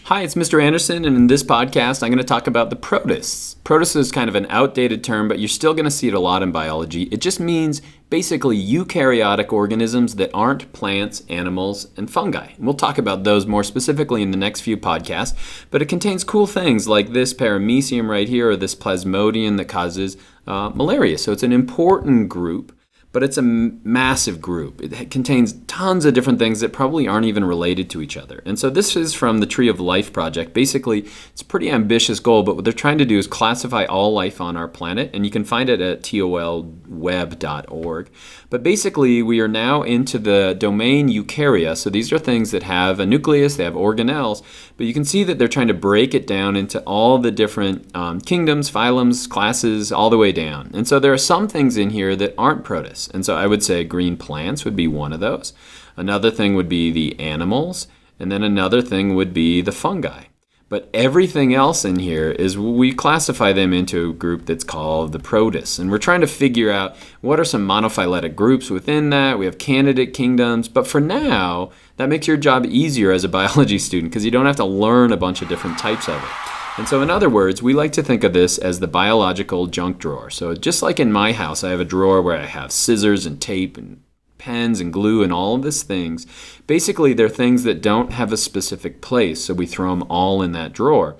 Hi, it's Mr. Anderson, and in this podcast, I'm going to talk about the protists. Protist is kind of an outdated term, but you're still going to see it a lot in biology. It just means basically eukaryotic organisms that aren't plants, animals, and fungi. And we'll talk about those more specifically in the next few podcasts, but it contains cool things like this paramecium right here, or this plasmodium that causes malaria. So it's an important group. But it's a massive group. It contains tons of different things that probably aren't even related to each other. And so this is from the Tree of Life project. Basically, it's a pretty ambitious goal, but what they're trying to do is classify all life on our planet, and you can find it at tolweb.org. But basically, we are now into the domain eukarya. So these are things that have a nucleus, they have organelles, but you can see that they're trying to break it down into all the different kingdoms, phylums, classes, all the way down. And so there are some things in here that aren't protists. And so I would say green plants would be one of those. Another thing would be the animals. And then another thing would be the fungi. But everything else in here is we classify them into a group that's called the protists. And we're trying to figure out what are some monophyletic groups within that. We have candidate kingdoms. But for now, that makes your job easier as a biology student because you don't have to learn a bunch of different types of it. And so in other words, we like to think of this as the biological junk drawer. So just like in my house, I have a drawer where I have scissors and tape and pens and glue and all of these things. Basically, they're things that don't have a specific place, so we throw them all in that drawer.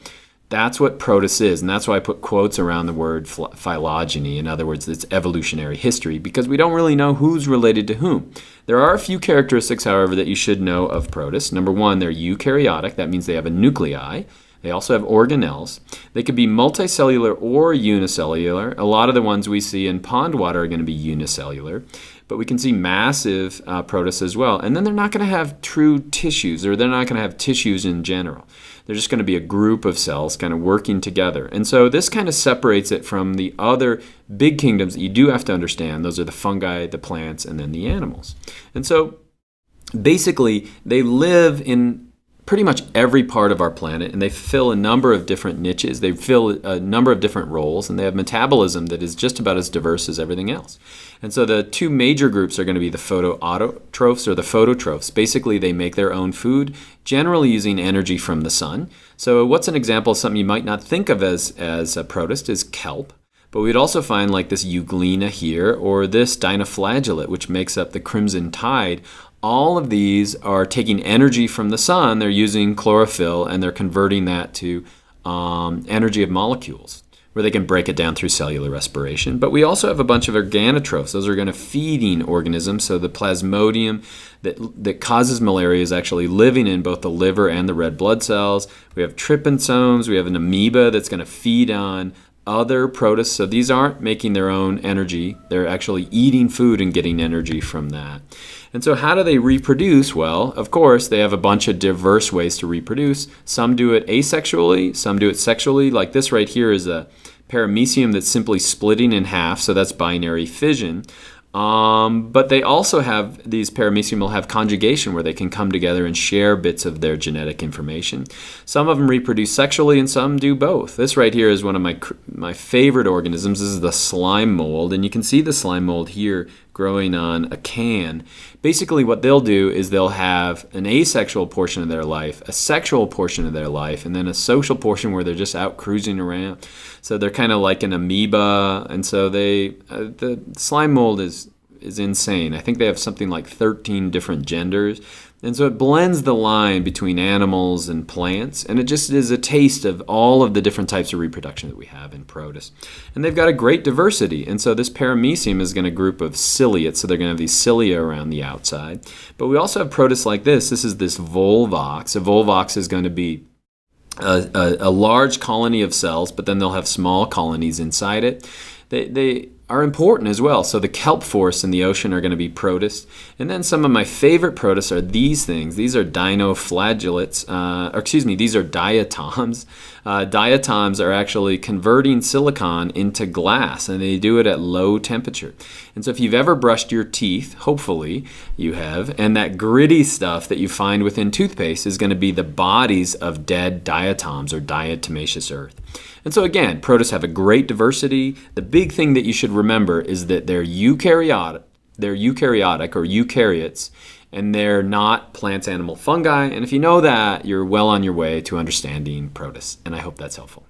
That's what protists is, and that's why I put quotes around the word phylogeny. In other words, it's evolutionary history, because we don't really know who's related to whom. There are a few characteristics, however, that you should know of protists. Number one, they're eukaryotic. That means they have a nuclei. They also have organelles. They could be multicellular or unicellular. A lot of the ones we see in pond water are going to be unicellular. But we can see massive protists as well. And then they're not going to have true tissues, or they're not going to have tissues in general. They're just going to be a group of cells kind of working together. And so this kind of separates it from the other big kingdoms that you do have to understand. Those are the fungi, the plants, and then the animals. And so basically, they live in pretty much every part of our planet, and they fill a number of different niches. They fill a number of different roles, and they have metabolism that is just about as diverse as everything else. And so the two major groups are going to be the photoautotrophs or the phototrophs. Basically, they make their own food, generally using energy from the sun. So what's an example of something you might not think of as a protist is kelp. But we'd also find like this euglena here, or this dinoflagellate, which makes up the crimson tide. All of these are taking energy from the sun. They're using chlorophyll, and they're converting that to energy of molecules, where they can break it down through cellular respiration. But we also have a bunch of organotrophs. Those are going to feeding organisms. So the plasmodium that causes malaria is actually living in both the liver and the red blood cells. We have trypanosomes. We have an amoeba that's going to feed on other protists. So these aren't making their own energy. They're actually eating food and getting energy from that. And so how do they reproduce? Well, of course, they have a bunch of diverse ways to reproduce. Some do it asexually, some do it sexually. Like this right here is a paramecium that's simply splitting in half, so that's binary fission. But they also have, these paramecium will have conjugation where they can come together and share bits of their genetic information. Some of them reproduce sexually and some do both. This right here is one of my favorite organisms. This is the slime mold, and you can see the slime mold here growing on a can. Basically what they'll do is they'll have an asexual portion of their life, a sexual portion of their life, and then a social portion where they're just out cruising around. So they're kind of like an amoeba, and so the slime mold is insane. I think they have something like 13 different genders. And so it blends the line between animals and plants, and it just is a taste of all of the different types of reproduction that we have in protists. And they've got a great diversity, and so this paramecium is going to group of ciliates, so they're going to have these cilia around the outside. But we also have protists like this. This is this volvox. A volvox is going to be a large colony of cells, but then they'll have small colonies inside it. They are important as well. So the kelp forests in the ocean are going to be protists. And then some of my favorite protists are these things. These are dinoflagellates, these are diatoms. Diatoms are actually converting silicon into glass, and they do it at low temperature. And so if you've ever brushed your teeth, hopefully you have, and that gritty stuff that you find within toothpaste is going to be the bodies of dead diatoms or diatomaceous earth. And so again, protists have a great diversity. The big thing that you should remember is that they're eukaryotic. they're eukaryotic or eukaryotes, and they're not plants, animal, fungi. And if you know that, you're well on your way to understanding protists. And I hope that's helpful.